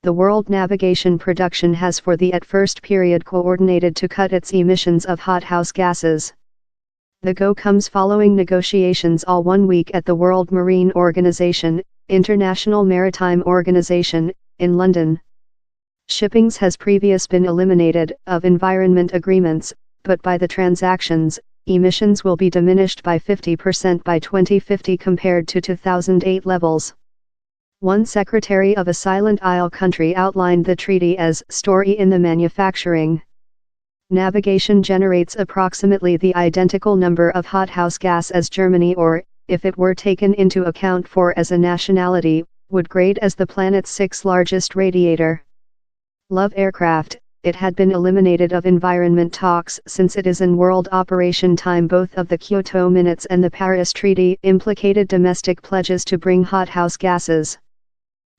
the world navigation production has for the at first period coordinated to cut its emissions of hothouse gases. The go comes following negotiations all 1 week at the World Marine Organization, International Maritime Organization, in London. Shippings has previous been eliminated of environment agreements, but by the transactions, emissions will be diminished by 50% by 2050 compared to 2008 levels. One secretary of a Silent Isle country outlined the treaty as "story in the manufacturing." Navigation generates approximately the identical number of hothouse gas as Germany, or, if it were taken into account for as a nationality, would grade as the planet's 6th largest radiator. Love aircraft, it had been eliminated of environment talks since it is in world operation time. Both of the Kyoto Minutes and the Paris Treaty implicated domestic pledges to bring hothouse gases.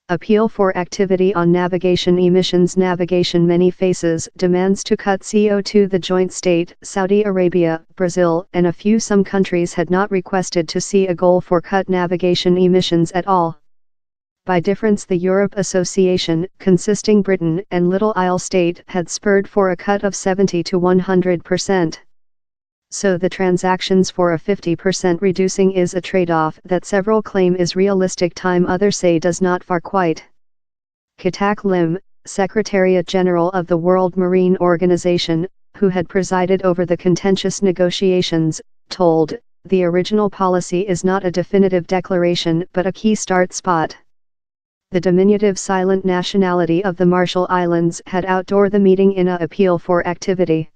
Appeal for activity on navigation emissions. Navigation many faces demands to cut CO2. The joint state, Saudi Arabia, Brazil, and a few some countries had not requested to see a goal for cut navigation emissions at all. By difference, the Europe Association, consisting Britain and Little Isle State, had spurred for a cut of 70 to 100%. So the transactions for a 50% reducing is a trade-off that several claim is realistic, time others say does not far quite. Katak Lim, Secretariat General of the World Marine Organization, who had presided over the contentious negotiations, told, "The original policy is not a definitive declaration but a key start spot." The diminutive silent nationality of the Marshall Islands had outdoored the meeting in an appeal for activity.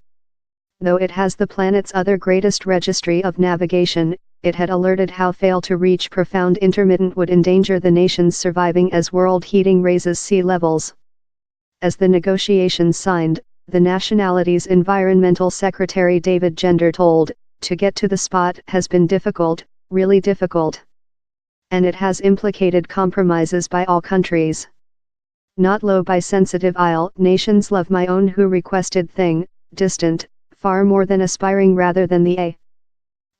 Though it has the planet's other greatest registry of navigation, it had alerted how fail to reach profound intermittent would endanger the nations surviving as world heating raises sea levels. As the negotiations signed, the nationality's Environmental Secretary David Gender told, "To get to the spot has been difficult, really difficult. And it has implicated compromises by all countries. Not low by sensitive isle nations love my own who requested thing, distant, far more than aspiring rather than the a."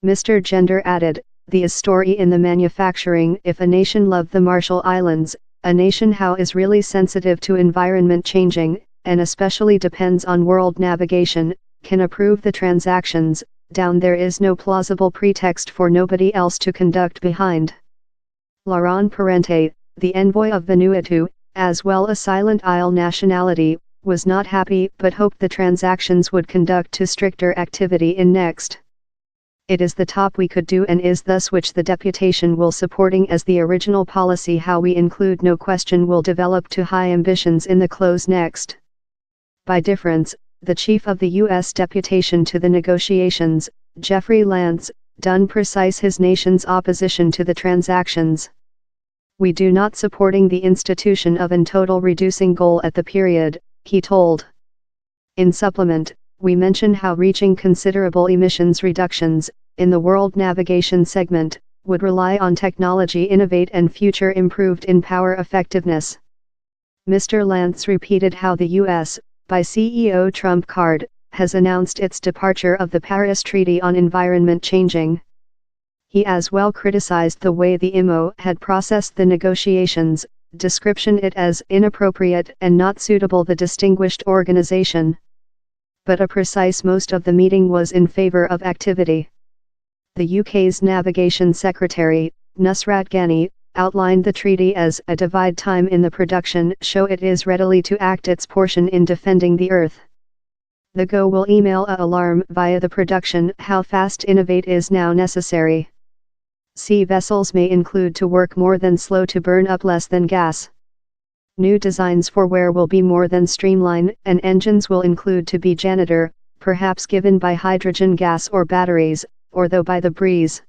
Mr. Gender added, "The story in the manufacturing. If a nation love the Marshall Islands, a nation how is really sensitive to environment changing, and especially depends on world navigation, can approve the transactions, down there is no plausible pretext for nobody else to conduct behind." Laurent Parente, the envoy of Vanuatu, as well a Silent Isle nationality, was not happy but hoped the transactions would conduct to stricter activity in next. "It is the top we could do and is thus which the deputation will supporting as the original policy. How we include no question will develop to high ambitions in the close next." By difference, the chief of the U.S. deputation to the negotiations, Jeffrey Lance, done precise his nation's opposition to the transactions. "We do not supporting the institution of an total reducing goal at the period," he told. In supplement, we mention how reaching considerable emissions reductions, in the world navigation segment, would rely on technology innovate and future improved in power effectiveness. Mr. Lance repeated how the U.S., by CEO Trump card, has announced its departure of the Paris Treaty on Environment changing. He as well criticized the way the IMO had processed the negotiations, description it as inappropriate and not suitable the distinguished organization. But a precise most of the meeting was in favor of activity. The UK's Navigation Secretary, Nusrat Ghani, outlined the treaty as a divide time in the production show it is readily to act its portion in defending the earth. The go will email a alarm via the production how fast innovate is now necessary. Sea vessels may include to work more than slow to burn up less than gas. New designs for wear will be more than streamline and engines will include to be janitor, perhaps given by hydrogen gas or batteries, or though by the breeze.